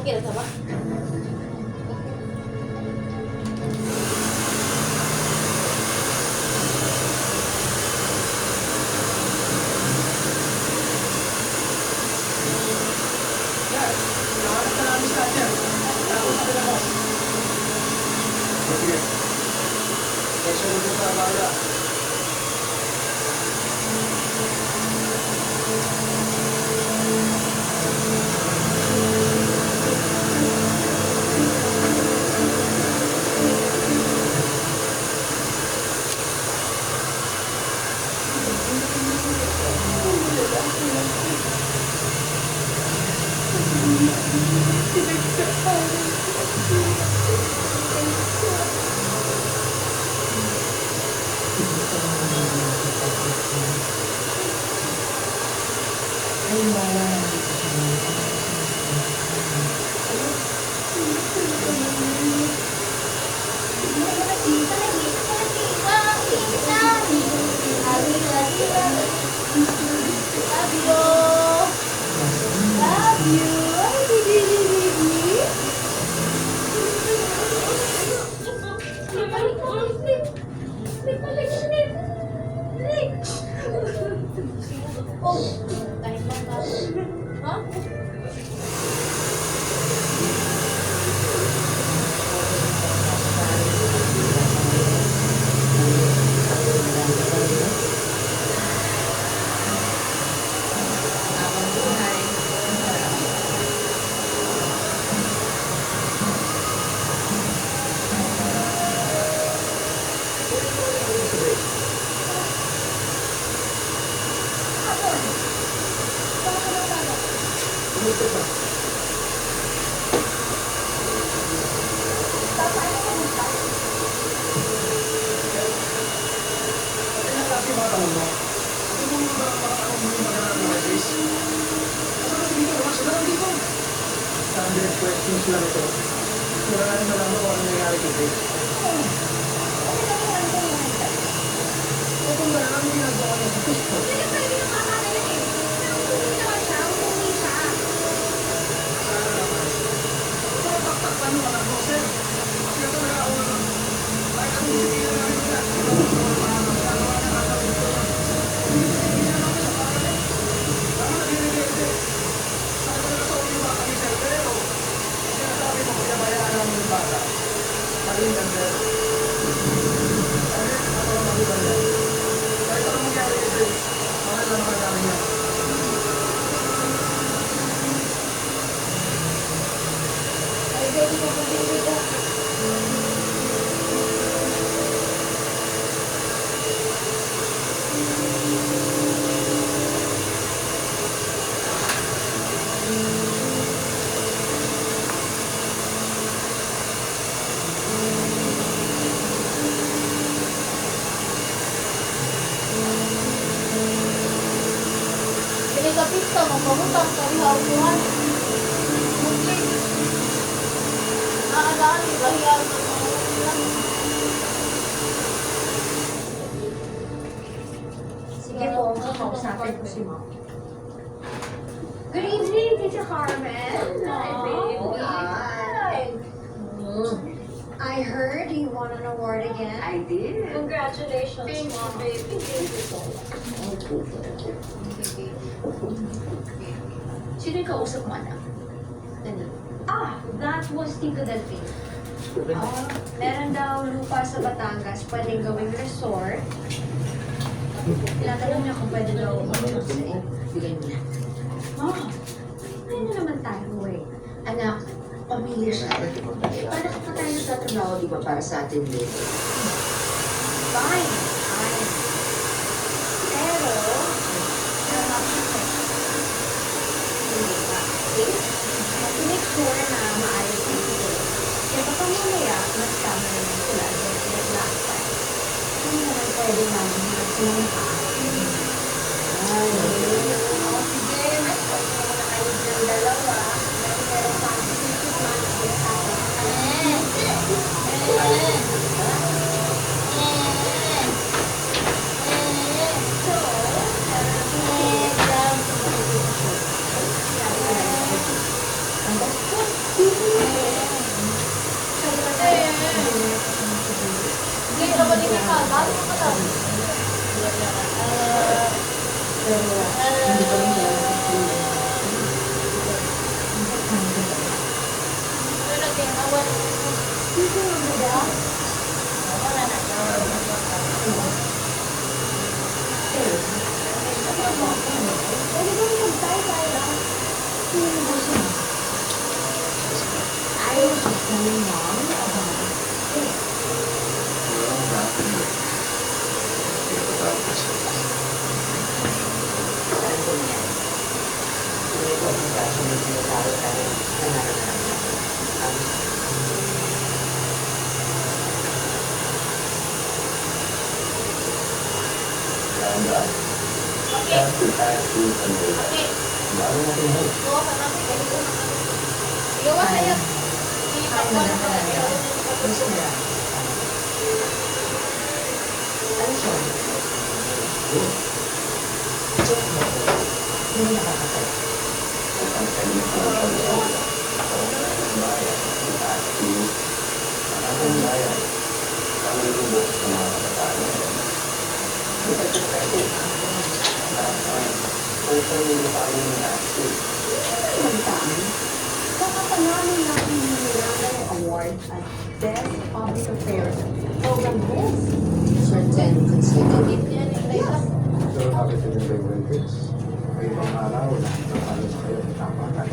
Kira sama? Yan, nakahanap na namin sa kanya. Tapos sa labas. Sige. Kaya sunod na sa bala. Questions lang ito. Kailangan na lang ako ano nangyari kay Grace. Kung gano'n ang ginagawa niya sa Facebook. Sana naman. Pero taktakpan mo anak mo, sir. Kasi ito na ako naman. Kahit ang bibigyan na rin nila. Ito ang mga nagawa niya kakawin ko lang. Hindi na ako sa pangalan. Tama na binigay. Saka ko na sa ulit ba kami, sir. Pero, sinasabi mo, pinabayaan namin yung bata. Mali lang, sir. Sabi, ako ang magulang yan. Kahit ano mangyari kay Grace, mahal na mahal namin yan. Ay, baby ko po din ka. Kapit ka, magpamutang sa ihaw-ihaw. Mungkin. Naalaan, ibahiyaw ng mga ulang. Sige po, kausapin ko si Mom. Good evening, Teacher Carmen. Hi, baby. Hi. I heard you won an award again. I did. Congratulations, Mom, baby. Thank you so much. Sino yung kausap mo, anak? That was Tito Delphine. Meron daw lupa sa Batangas, pwedeng gawing resort. Tinatanong niya kung pwede daw mag-join sa iyo. Bigay mo na. Mom, ayun na naman tayo eh. Anak, pamilya siya. Paano ka pa tayo nagtatrabaho, di ba, para sa atin din? Fine. Pero, meron ako sa make sure na maayos yung ito. Kaya baka mamaya, mas kama naman sila like last time. Hindi naman pwede namin magsimpa. Ay, O sige, mas pwede naman na kayo ng dalawa. Meron pa ang sisip man sa Pero, hindi ko rin kaya mag-explain. Pero nag-awan. Speaking of the dog, Wala na. pwede ba yung mag-tie-tie lang? Hindi mo siya. I was just telling mom about this. Alam ko niya. Hindi ko ang kaso na sinasabi tayo na nararamdaman. Okay. Okay. Gawa ka natin. Gawa sa'yo. Ang maganda talaga. Gusto nila. Ano siya? Joke mo. Hindi nakakatay. Magtaan. Kakapanamin natin yung Miranda Award at Best Public Affairs Program Best. For 10 consecutive. Yan yung data. So, bakit yung Olympics? May ibang araw na halos kayo ng tapatan.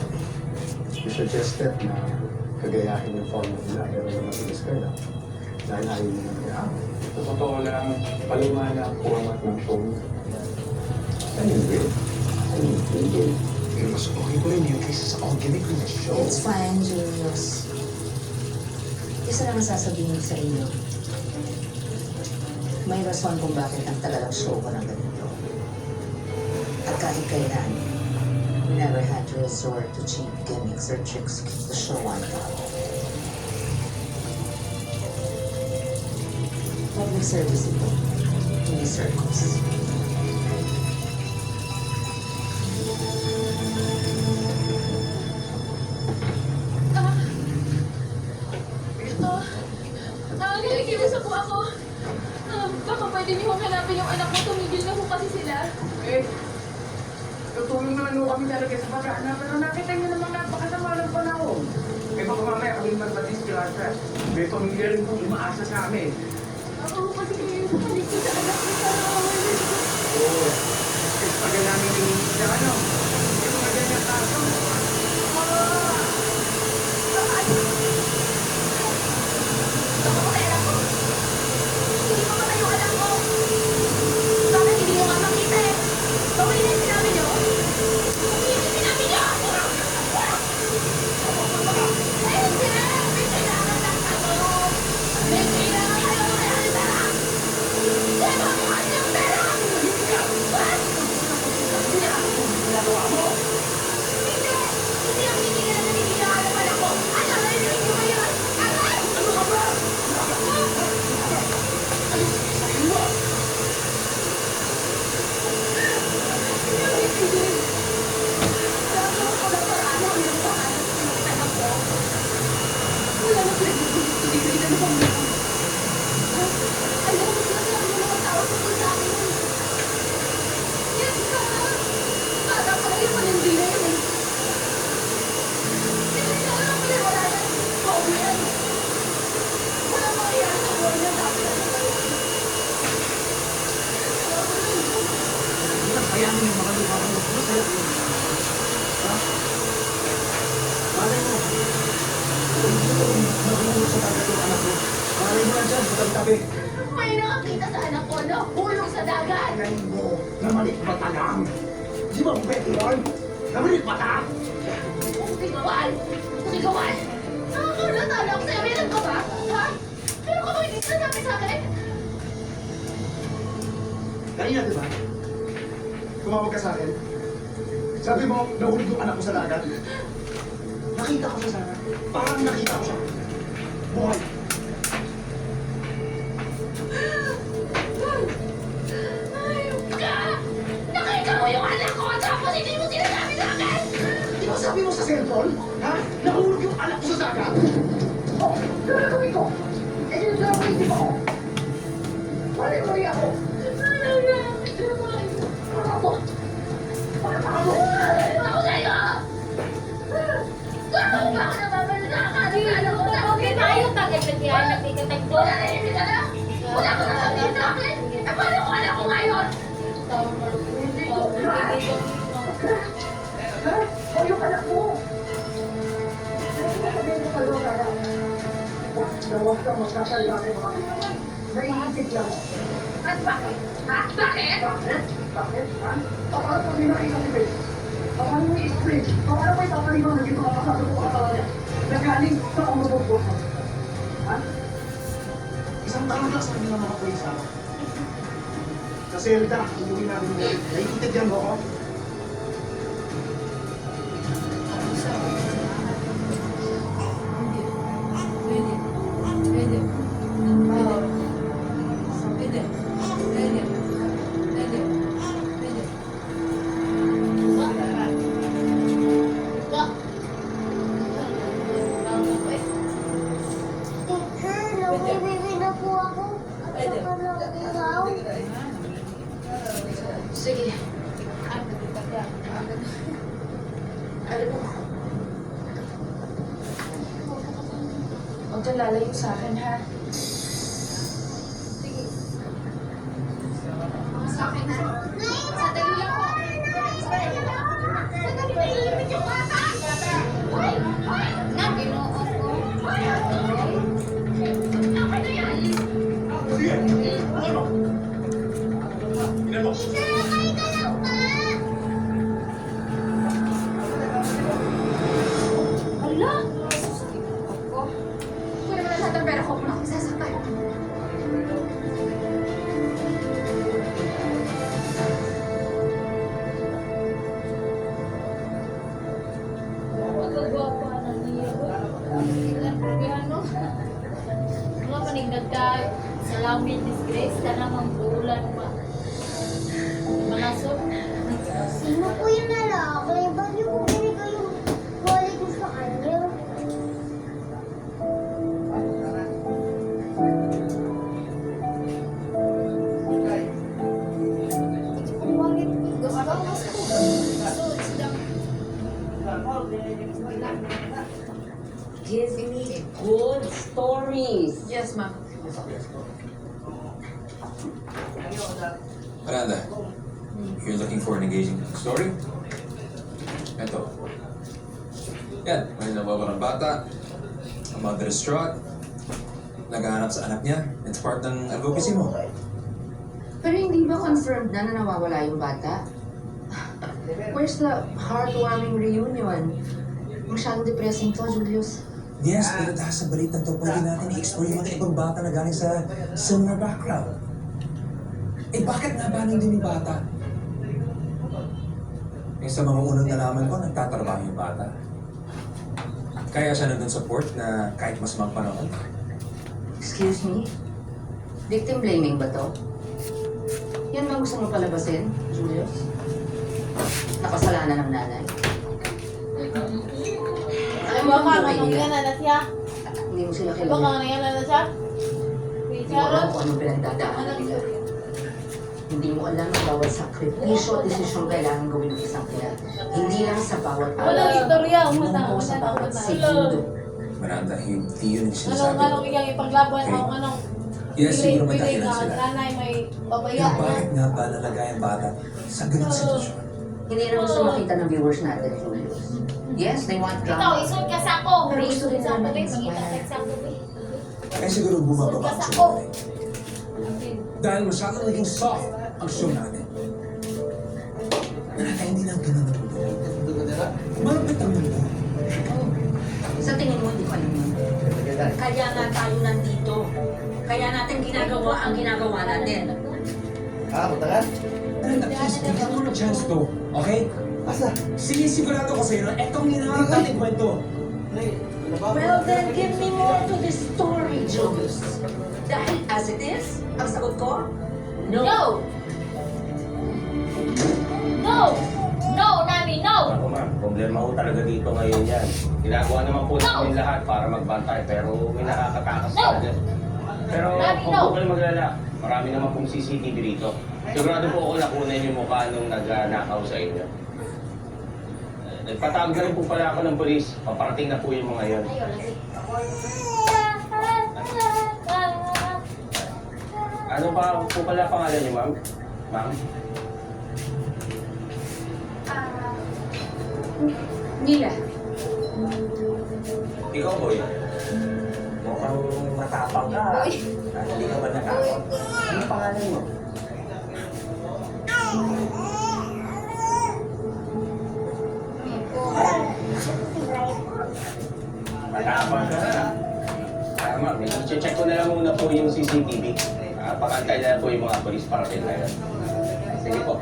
You suggested na kagayahin yung format nila pero mabilis kayo dahil ayaw nyo nang kaya. Sa totoo lang, palima na ang format ng show niya. Ay, hindi. Ay, hindi. Pero mas okay ko rin yung kaysa sa organic na show. It's fine, Julius. Isa lang ang sasabihin ko sa inyo. May rason kung bakit ang tagal ang show ko ng ganito. At kahit kailan, we never had to resort to cheap gimmicks or tricks to keep the show on top. Public service ito, hindi circus. Nakikiusap po ako. Baka pwede niyo hanapin yung anak ko. Tumigil na po kasi sila. Eh, tutulong naman ho kami talaga sa pag-aana, pero nakita niyo namang napakasama ng panahon. Eh baka mamaya kami magmadisgrasya. May pamilya rin kong umaasa sa amin. Ako kasi kayo yung balik ko sa anak ko sa Oo. Eh, pag namin yung na ano, yung mga ganyan kaso. Baka patay anak ko. Hindi ko patay yung anak ko. Bakit hindi nyo nga makita eh? Bawal na yung sinabi nyo? Hindi sinabi nyo! Eh, hindi! May kailangan ng ano! May kailangan kayo ng pera! Hindi mo kasi yung pera! What? Ginagawa mo? Hindi! Hindi ang titigil na naniniwala ng anak ko! Ano? Narinig nyo ba yun? Aray! Ano ka ba? Sabihin mo! Kaya mo yung mga lupa mo. Ha? Malay mo. Nahulog sa dagat yung anak mo. Malay mo na dyan, sa tabi-tabi. May nakakita sa anak ko na hulog sa dagat! Galing mo, namalik mata lang. Di ba pwede yun? Namalik mata! Sigawan! Sigawan! Nakakalat anak sa'yo, meron ka ba? Ha? Pero ka ba hindi sinasabi sa akin? Kaya, di ba? Tumawag ka sa akin. Sabi mo, nahulog yung anak ko sa dagat. Nakita ko siya sana. Parang nakita ko siya. Buhay. Ayok ka! Nakita mo yung anak ko tapos hindi mo sinasabi sa akin! Di ba sabi mo sa cellphone? Ha? Nahulog yung anak ko sa dagat? Oh, gagawin ko. Eh, yung gagawin di ba ko? Pare mo ako. Ano na? Ano ako? architect doon. Nanahimik ka na? Wala ka na sabihin sa akin? Eh, paano kung alam ko ngayon? O yung anak mo! Huwag kang magsasalita ng mga naiisip lang. At bakit? Ha? Bakit? Bakit? Bakit? Ha? Paano pag may nakita si Grace? Paano mo i-explain? Paano mo ipapaliwan na yung mga kasado ko katawan niya? Nagaling sa umubog mo. Ha? Isang taon lang sa kanila mga pulis ako. Kasi Elda, umuwi namin ngayon. Naiintindihan mo ako? Nagbibigay na po ako. Saka lang ikaw. Sige. Alam mo, huwag kang lalayo sa akin, ha? Sige. Sa akin, ha? Sandali lang po. Sandali lang. Sandali lang. Ilimit yung bata. Hoy! Hoy! Na, ginoo ko. Hoy! Akin na yan. Sige! Ano? Tingnan mo. Sakay ka lang ba? Hala! Ako? Kunin mo na lahat ng pera ko kung ako sasakay. Magagwapa na niya. Ilan po ano? Mga paningdag ka, salamin, disgrace ka namang bulan pa. Manasok. Sino po yung lalaki? Ba't niyo po binigay yung wallet ko sa kanya? Wallet, gusto ko. Give me good stories. Yes, ma'am. Miranda, you're looking for an engaging story? Ito. Yan, may nawawalang bata, a mother distraught, naghahanap sa anak niya, it's part ng advocacy mo. Pero hindi ba confirmed na nawawala yung bata? Where's the heartwarming reunion? Masyadong depressing to, Julius. Yes, pero dahil sa balita to, pwede natin i-explore yung mga ibang bata na galing sa similar background. Eh bakit nga ba nandun yung bata? Eh sa mga unang nalaman ko, nagtatrabaho yung bata. Kaya siya nandun sa port na kahit mas magpanahon. Excuse me? Victim blaming ba to? Yan ba gusto mo palabasin, Julius? Nakasalanan ng nanay. Alam mo Baka ang buhay anong nila. yan na siya? Hindi mo sila Baka kilala. anong yan na siya? Hindi mo alam kung anong pinagdadaanan nila. Hindi mo alam ang bawat sakripisyo at desisyong kailangan gawin ng isang ina. Hindi lang sa bawat Walang istorya, Hindi mo sa bawat segundo. Miranda, hindi yun yung sinasabi Anong ko. iyang ipaglaban? Okay. Anong Yes, siguro may pili dahilan ka, sila. nanay may babaya Kaya na. bakit nga ba nalagay ang bata sa ganung sitwasyon? Hindi na gusto makita ng viewers natin, Julius. Yes, they want Ikaw, drama. isun ka sa ako. Pero gusto rin Sa naman ako, inspire. makita sa ako. Kaya siguro bumababa ang show natin. Dahil masyadong naging soft ang show natin. Narata hindi lang ganun ang mundo. Malapit ang mundo. Sa tingin mo, hindi ko alam yun. Kaya nga tayo nandito. Kaya natin ginagawa ang ginagawa natin. Matagal? And at least, bigyan mo ng chance to. Okay? Asa? Sinisigurado ko sa'yo na etong hinahanap natin kwento. Well, then give me more to this story, Julius. Dahil as it is, ang sagot ko, no. No! No! No, Nami, no! Ako ma'am, problema ko talaga dito ngayon yan. Ginagawa naman po namin lahat para magbantay pero may nakakatakas No! talaga. Pero Daddy, kung no! po kayo maglala, marami naman pong CCTV dito. Sigurado po ako nakunan yung mukha nung nagnakaw sa inyo. Nagpatawag na rin po pala ako ng polis. Paparating na po yung mga yon. Ayun, lagi. Ano ba po pala pangalan niyo, ma'am? Ma'am? Nila. Ikaw, boy. Mukhang matapang ka. Hindi ka ba natakot? Ano pangalan mo? Matapang ka na. Tama, i-check ko na lang muna po yung CCTV. Pakantay na lang po yung mga polis para din ngayon. Sige po.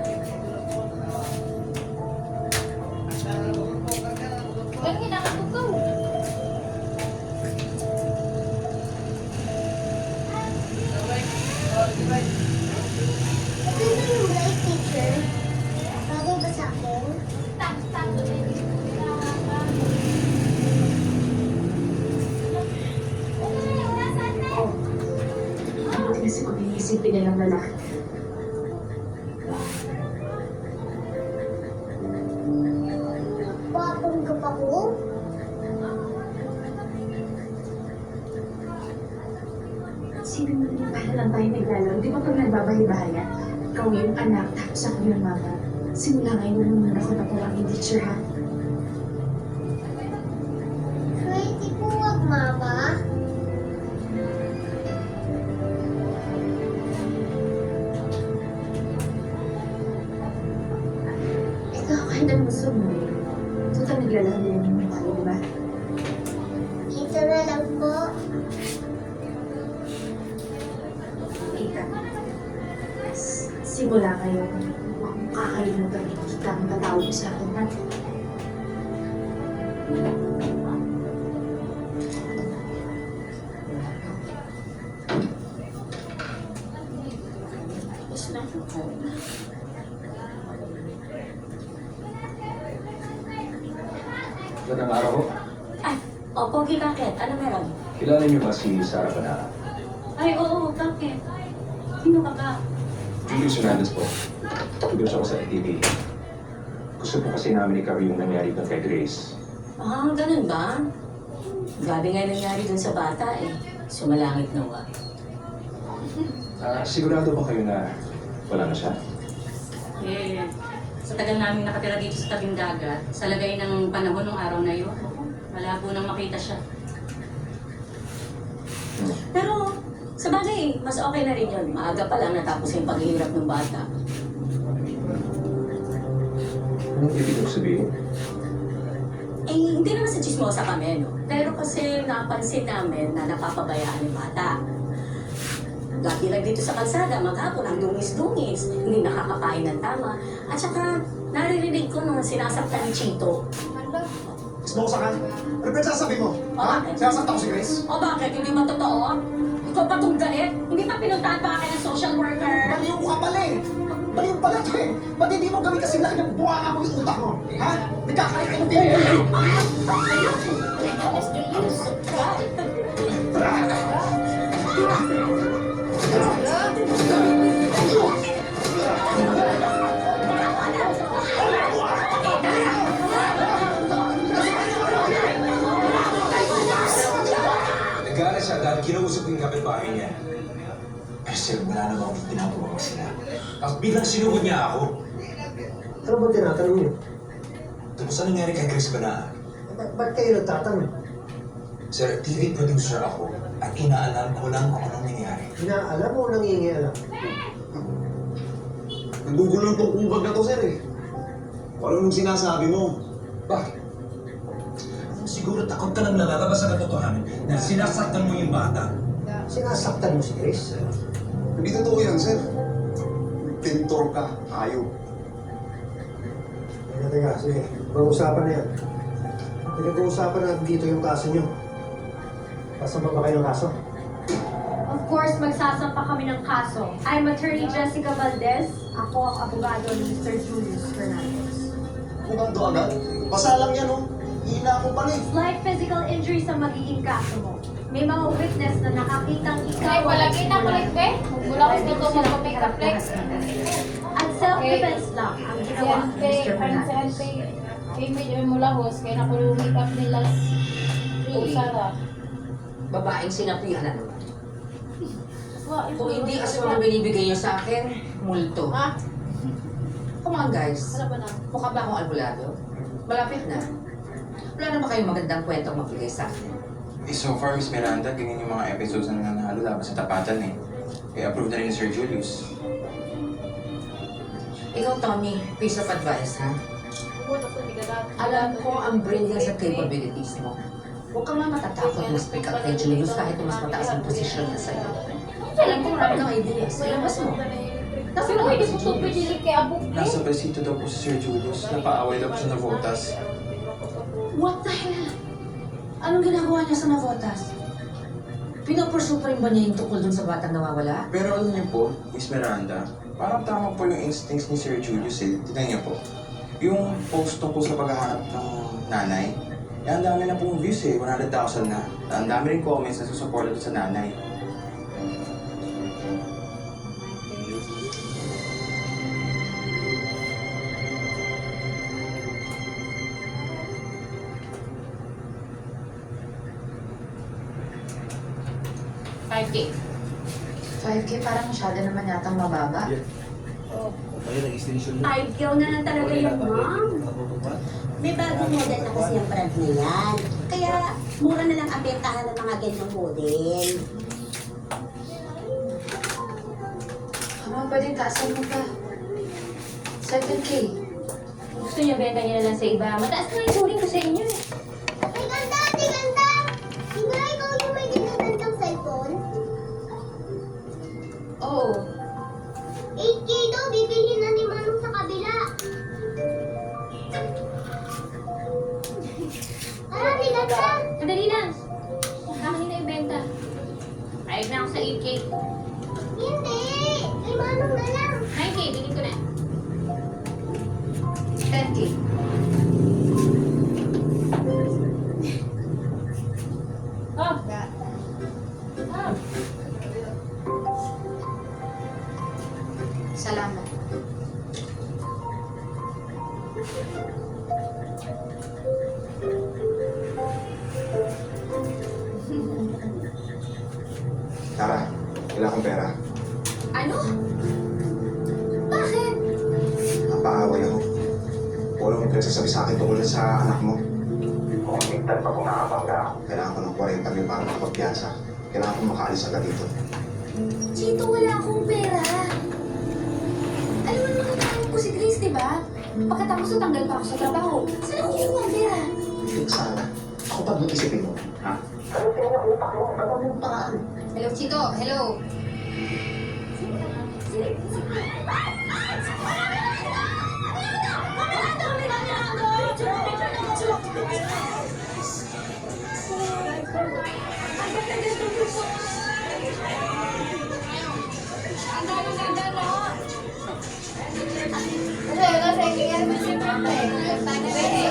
Ba't kinakatukaw? Ito na yung light teacher. Bagay ba sa akin? Bakit kasi kung iisipin nilang lalaki? Papang ka pa ko? Sino mo rin para lang tayo naglalaro? Di ba pag nagbabahay-bahayan? Ikaw yung anak, tapos ako yung mama. Simula ngayon mo naman ako natawagin teacher, ha? Pwede po wag, Mama. Ikaw, kahit ang gusto mo. Total naglalaro lang yung tayo, di ba? Dito na lang po. Tita, simula kayo, huwag mong kakalimutan kita ang tatawag sa akin, ha? Tapos na ako. Magandang araw ho. Ay, Pogi, bakit? Ano meron? Kilala niyo ba si Sarah Panara? Ay, oo, bakit? Sino ka ba? Julius Hernandez po. Tulos ako sa ATV. Gusto po kasi namin ikaw yung nangyari doon kay Grace. Ah, ganun ba? Grabe nga nangyari dun sa bata eh. Sumalangit nawa. Sigurado ba kayo na wala na siya? Eh, sa tagal namin nakatira dito sa tabing dagat, sa lagay ng panahon ng araw na yun, malabo nang makita siya. Pero, sa bagay, mas okay na rin yun. Maaga pa lang natapos yung paghihirap ng bata. Anong ibig mong sabihin? Eh, hindi naman sa chismosa kami, no? Pero kasi napansin namin na napapabayaan yung bata. Lagi lang dito sa kalsada, maghapon, ang dungis-dungis, hindi nakakakain ng tama. At saka, naririnig ko nung sinasaktan ni Chito. Smoke ka? Ano ba yung sasabi mo? Ha? bakit? Sinasakta ko si Grace? O bakit? Hindi ba totoo? Ikaw pa itong galit? Hindi pa pinuntahan pa akin ng social worker? Baliw ka pala eh! Baliw pala to eh! Ba't hindi mo gawin kasi laki ng buha ako yung utak mo? Ha? Nagkakalit ka ng tinigil! Nagana siya dahil kinausap yung kapitbahay niya. Pero sir, wala na bang pinapawag sila? Tapos biglang sinugod niya ako. Ano ba tinatanong niyo? Tapos ano nangyari kay Grace Banaa? Ba't kayo nagtatanong? Sir, TV producer ako at inaalam ko lang kung anong nangyari. Inaalam o nangingialam? Nagugulong tong kubag na to, sir eh. Kung ano nung sinasabi mo? Bakit? Siguro takot ka lang lalabas sa katotohanan na sinasaktan mo yung bata. Sinasaktan mo si Grace? Hindi totoo yan, sir. Pintor ka, ayaw. Teka, sige. Pag-usapan na yan. Pinag-uusapan natin dito yung kaso niyo. Pasama ba kayo ng kaso? Of course, magsasampa kami ng kaso. I'm Attorney Jessica Valdez. Ako ang abogado ni Mr. Julius Fernandez. Kung to agad, basa lang yan, oh. Hina ko pala eh. Slight physical injury sa magiging kaso mo. May mga witness na nakakitang ikaw Ay, palagi na kulit, be. Mula ko dito magpa-makeup flex. At self-defense lang ang ginawa ni Mr. Fernandez. Kay medyo mula hos, kaya nakulumikap nila Sarah. Babaeng sinapihan na naman. Kung hindi aswang na binibigay niyo sa akin, multo. Ha? Come on, guys. Wala pa na. Mukha ba akong albulado? Malapit na. Wala na ba kayong magandang kwentong magbigay sa akin? So far, Miss Miranda, ganyan yung mga episodes na nananalo laban sa tapatan eh. Approve na rin ni Sir Julius. Ikaw, Tommy, piece of advice, ha? Alam ko ang brilliance at capabilities mo. Huwag kang matatakot mas pick up kay Julius kahit mas mataas ang posisyon niya sa'yo. Alam ko marami kang ideas. Ilabas mo. Nasa Ano, na hindi si mo ito Julius? pwede kay Abok eh. Nasa besito daw po si Sir Julius. Napaaway daw po siya na Votas. What the hell? Anong ginagawa niya sa Navotas? Pinopursue pa rin ba niya yung tukol dun sa batang nawawala? Pero alam niyo po, Miss Miranda, parang tama po yung instincts ni Sir Julius eh. Tignan niyo po. Yung post tungkol sa paghahanap ng nanay, eh, ang dami na pong views eh, 100,000 na. Ang dami rin comments na susuporta sa nanay. $5K. 5K parang masyado naman yatang mababa. Ideal na lang talaga yan, ma'am. May bagong model na kasi yung brand na yan. Kaya mura na lang ang bentahan ng mga ganyang model. Ano, pwedeng taasan mo pa. 7K. Gusto niya benta niya na lang sa iba. Mataas na yung turing ko sa inyo eh. Ay, ganda! Ate, ganda! Hindi, ikaw yung may ginagandang cellphone? Oo. 8K daw, bibilhin na ni Manong sa kabila. Tara, ate, ganda! Sandali lang. Akin na yung benta. Ayag na ako sa 8K. Hindi! Kay Manong na lang. 9K, bilhin ko na. 10K. Oh! Oh! Salamat. Tara, wala akong pera. Ano? Bakit? Napaaway ako. Walang pinagsasabi sa akin tungkol sa anak mo. Kung mintan pa kung nakabangga ako. Kailangan ko ng 40 mil para makapagpiyansa. Kailangan ko makaalis agad dito. Chito, wala akong pera. Alam mo naman katawag ko si Grace, di ba? Pagkatapos natanggal pa ako sa trabaho. Saan ako kukuha ang pera? Hindi sana. Ako pa doon isipin mo. Ha? Ano kaya na utak mo? Ano yung paraan? Hello, Chito. Hello.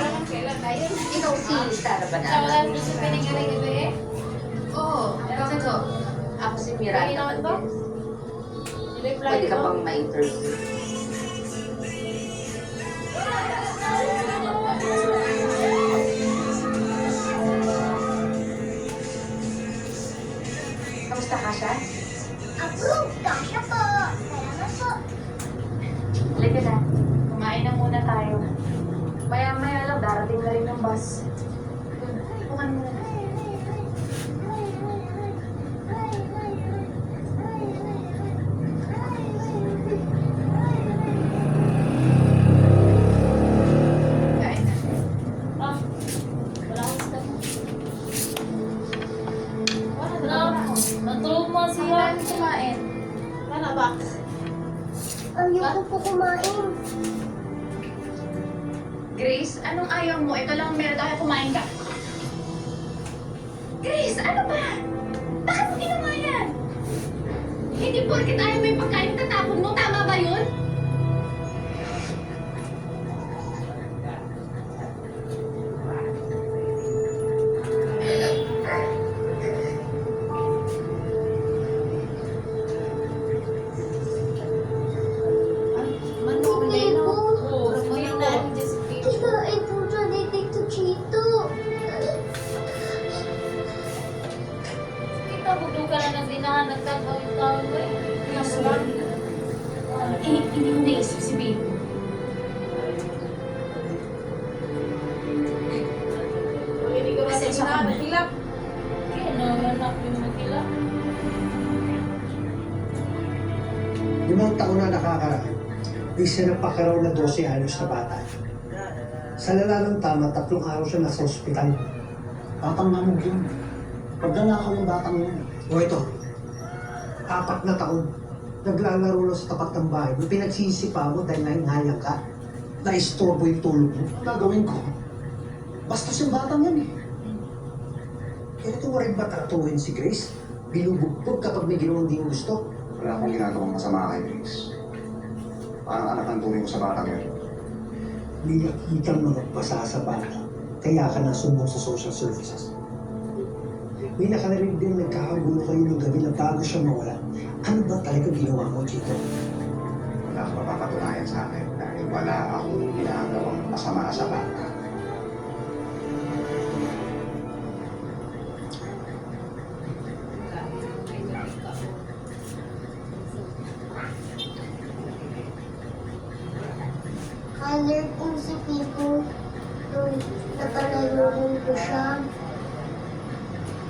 Ikaw si Tara Banana. Oo, bakit ho? Ako si Miranda Valdez. Pwede ka bang ma-interview? Kamusta ka siya? Approve! Kasya po! Salamat po! Halika na. Kumain na muna tayo. Maya-maya lang, darating na rin ng bus. Bukan mo na. Kain na. Ah, wala akong stop. Wala ako. Natrauma siya. Kumain. Wala ba? Ayoko po kumain. Grace, anong ayaw mo? Ito lang meron tayo, kumain ka. Grace, ano ba? Bakit mo ginawa yan? Hindi porket ayaw mo yung pagkain tatapon mo. Tama ba yun? Hindi po. Oo, yun na. Kinain po siya ni Tito Chito. Kita, buto ka na ng dinahan. Nagtagaw yung tao mo pasensya ka na. Nagilap. Kaya nanganak yung nagilap. 5 taon na nakakaraan, may sinapak raw na 12 anos na bata. Sa lala ng tama, 3 araw siya nasa ospital. Batang namog yun. Pagdanakaw yung batang yun. O ito, 4 na taon, naglalaro lang sa tapat ng bahay. May pinagsisipa mo dahil nahinghayang ka. Na-istorbo yung tulog mo. Ang gagawin ko? Bastos yung batang yan eh. Ganito mo rin ba tratuhin si Grace? Binubugbog kapag may ginawang di mo gusto? Wala akong ginagawang masama kay Grace. Parang anak ang turing ko sa batang yun. May nakitang mga basa sa bata, kaya ka nasumbong sa social services. May nakarinig din nagkakagulo kayo ng gabi na bago siya mawala. Ano ba talaga ginawa mo, Chito? Wala kang mapapatunayan sa akin dahil wala akong ginagawang masama sa bata. Alert kung si Pico nung napalalunan ko siya.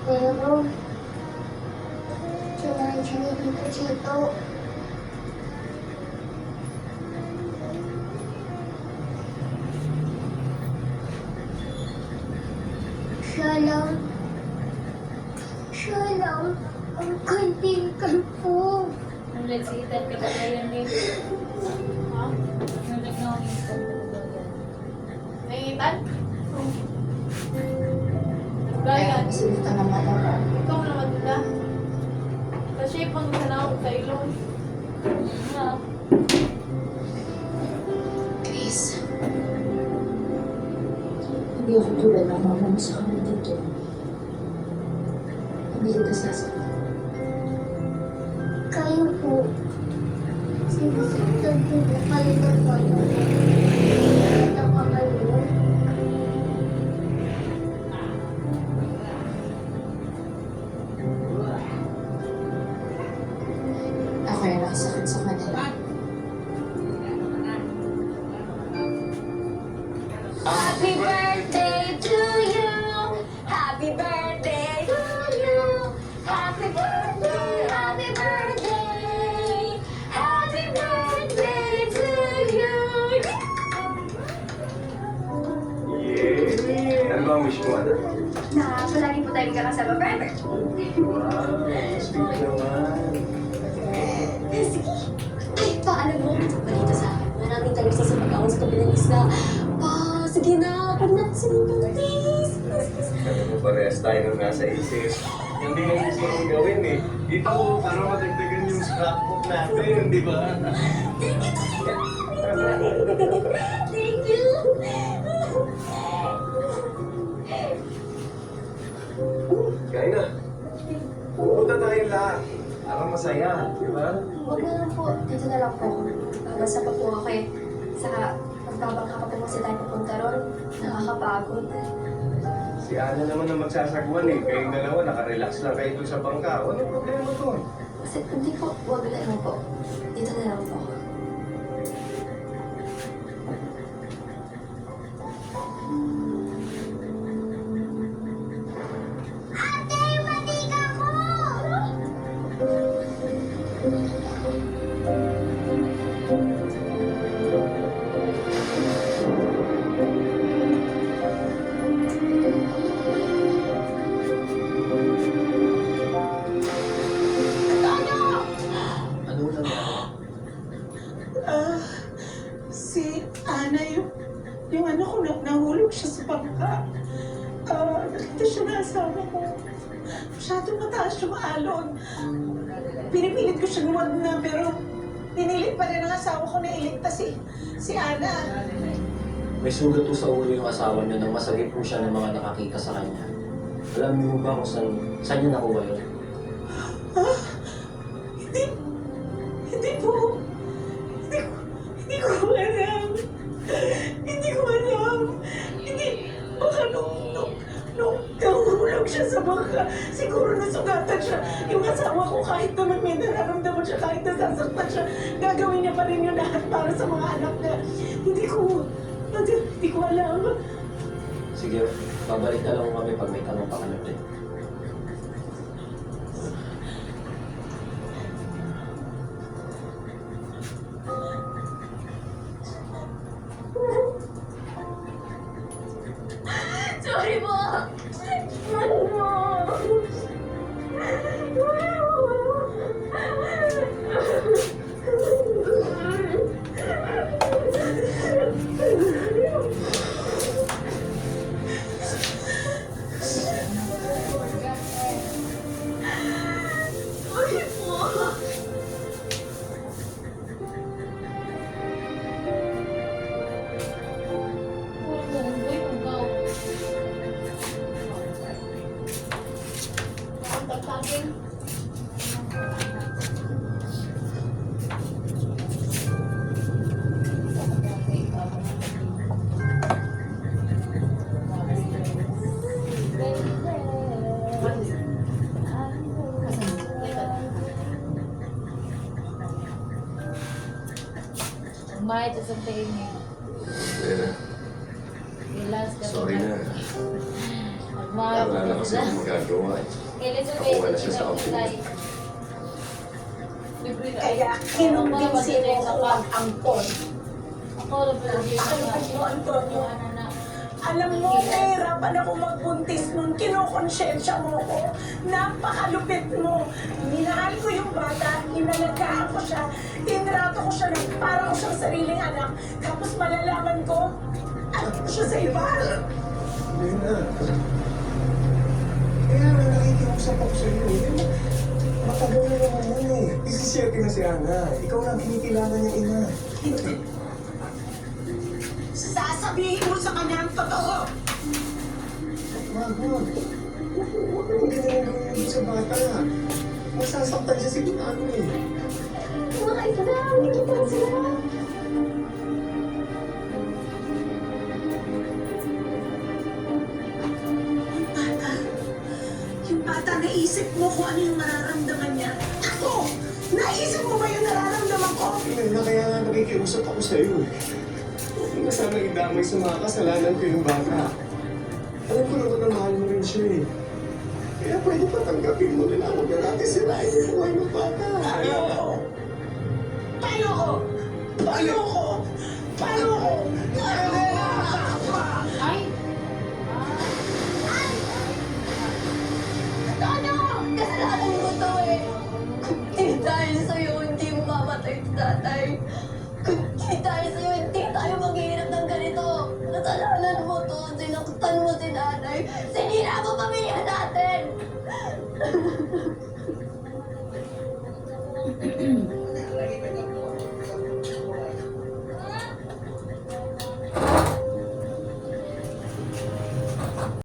Pero, sinahan siya ni Tito Chito. Siya lang ang kantingkan po. Nung nagsitan ka ba yan eh? Ha? Nung nag-nangitan ka ba yan? Nangitan? Nagbayan? Sinita naman ako. Ikaw naman na. Kasi pang nanawag sa ilong. Ha? Grace. Hindi ako tulad ng mama mo sa kanya dito. Hindi kita sasaktan. Kayo po. Sinisiptag ko po kayo ng pano. Tama kayo. Ako yung nakasakit sa kanila. Happy birthday to you! Happy birthday to you! Happy birthday! Happy birthday! Happy birthday to you! Yeah! Ano ba ang wish mo, anak? Na palagi po tayo magkakasama forever. Wow! Sweet naman. Sige. Ay, paano mo? Balita sa akin. Maraming talusin sa pag-awan sa kabilang isla. Pa, sige na. Huwag natin sinundo, please. Ano mo, parehas tayo nung nasa isip. Yung di nga gusto kong gawin eh. Dito ko, para madagdagan yung scrapbook natin, di ba? Thank you. Kaya na. Pupunta tayong lahat. Para masaya, di ba? Huwag na lang po. Dito na lang po. Basta pa po ako eh. Saka, magbabangka pa po kasi tayo pupunta ron. Nakakapagod. Si Ana naman ang magsasagwan eh. Kayong dalawa, nakarelax lang kayo doon sa bangka. Ano problema to? Kasi hindi po. Huwag na lang po. Dito na lang po. Ate, matika ko! Ano nangyari? Si Ana, yung ano ko, nahulog siya sa bangka. Nakita siya na asawa ko. Masyadong mataas yung alon. Pinipilit ko siya huwag na, pero pinilit pa rin ang asawa ko na iligtas si Ana. May sugat po sa ulo yung asawa niyo nang masagip po siya ng mga nakakita sa kanya. Alam niyo ba kung saan niya nakuha yun? Hindi po. Hindi ko alam. Hindi ko alam. Hindi, baka nung nahulog siya sa bangka, siguro nasugatan siya. Yung asawa ko kahit naman may nararamdaman siya, kahit nasasaktan siya, gagawin niya pa rin yung lahat para sa mga anak niya. Hindi ko alam. Sige, babalik na lang kami pag may tanong pa kami ulit. Sorry po! Ano mo? Sorry po! Mahit sa sabihin niya. Relax ka. Sorry na. Mahal Wala na kasi akong magagawa. Kailan sa Nakuha na siya sa akin. Kaya kinumbinsi mo ako mag-ampon. Ako rin pala din. Alam mo, Antonio, alam mo, nahihirapan ako magbuntis nun. Kinukonsensya mo ko. Napakalupit mo. Minahal ko yung bata, inalagaan ko siya, tinrato ko siya ng para ko siyang sariling anak. Tapos malalaman ko, alam ko siya sa iba. Lena, kaya nga nakikiusap ako sa iyo. Matagal na naman yun eh. Isisiyerte na si Ana. Ikaw lang kinikilangan niya ina. Sasabihin mo sa kanya ang totoo. Wag. Huwag ka na gawin yun sa bata. Masasaktan siya sigurado eh. Kumain ka na, nakikita ko sila. Yung bata, naisip mo kung ano yung mararamdaman niya. Ako! Naisip mo ba yung nararamdaman ko? Lena, kaya nga nakikiusap ako sa iyo eh. Huwag mo na sana idamay sa mga kasalanan ko yung bata. Alam ko naman na mahal mo rin siya eh. Kaya pwede patanggapin mo na lang. Huwag na natin sirain yung buhay ng bata. Ayoko! Ayoko! Ayoko! Ayoko! Ay! Ano? Kasalanan mo to eh. Kung di dahil sa'yo, hindi mo mamatay si tatay. Kung di dahil sa'yo, hindi tayo maghihirap ng ganito. Kasalanan mo to. Sinaktan mo si nanay. Sinira mo pamilya natin.